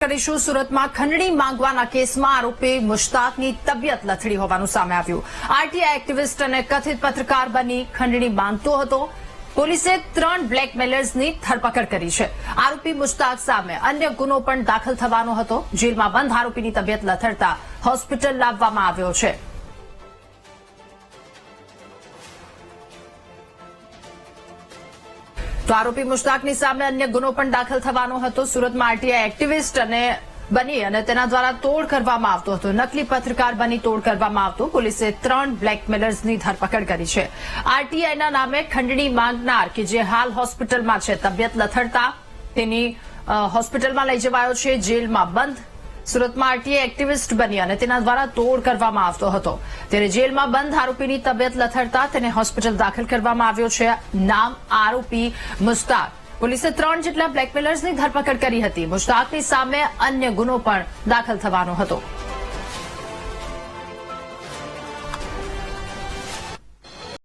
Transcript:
કરીશું સુરતમાં ખંડણી માંગવાના કેસમાં આરોપી મુશ્તાકની તબિયત લથડી હોવાનું સામે આવ્યું। આરટીઆઈ એક્ટિવિસ્ટ અને કથિત પત્રકાર બની ખંડણી માંગતો હતો। પોલીસે 3 બ્લેકમેલર્સની ધરપકડ કરી છે। આરોપી મુશ્તાક સામે અન્ય ગુનો પણ દાખલ થવાનો હતો। જેલમાં બંધ આરોપીની તબિયત લથડતા હોસ્પિટલ લાવવામાં આવ્યો છે। તો આરોપી મુશ્તાકની સામે અન્ય ગુનો પણ દાખલ થવાનો હતો। સુરતમાં આરટીઆઈ એક્ટિવિસ્ટ બની અને તેના દ્વારા તોડ કરવામાં આવતો હતો। નકલી પત્રકાર બની તોડ કરવામાં આવતો। પોલીસે 3 બ્લેકમેલર્સની ધરપકડ કરી છે। આરટીઆઈના નામે ખંડણી માંગનાર કે જે હાલ હોસ્પિટલમાં છે, તબિયત લથડતા તેની હોસ્પિટલમાં લઈ જવાયો છે। જેલમાં બંધ સુરતમાં આરટીઆઈ એક્ટિવિસ્ટ બની અને તેના દ્વારા તોડ કરવામાં આવતો હતો। ત્યારે જેલમાં બંધ આરોપીની તબિયત લથડતા તેને હોસ્પિટલ દાખલ કરવામાં આવ્યો છે। નામ આરોપી મુશ્તાક। પોલીસે 3 જેટલા બ્લેકમેલર્સની ધરપકડ કરી હતી। મુશ્તાકની સામે અન્ય ગુનો પણ દાખલ થવાનો હતો।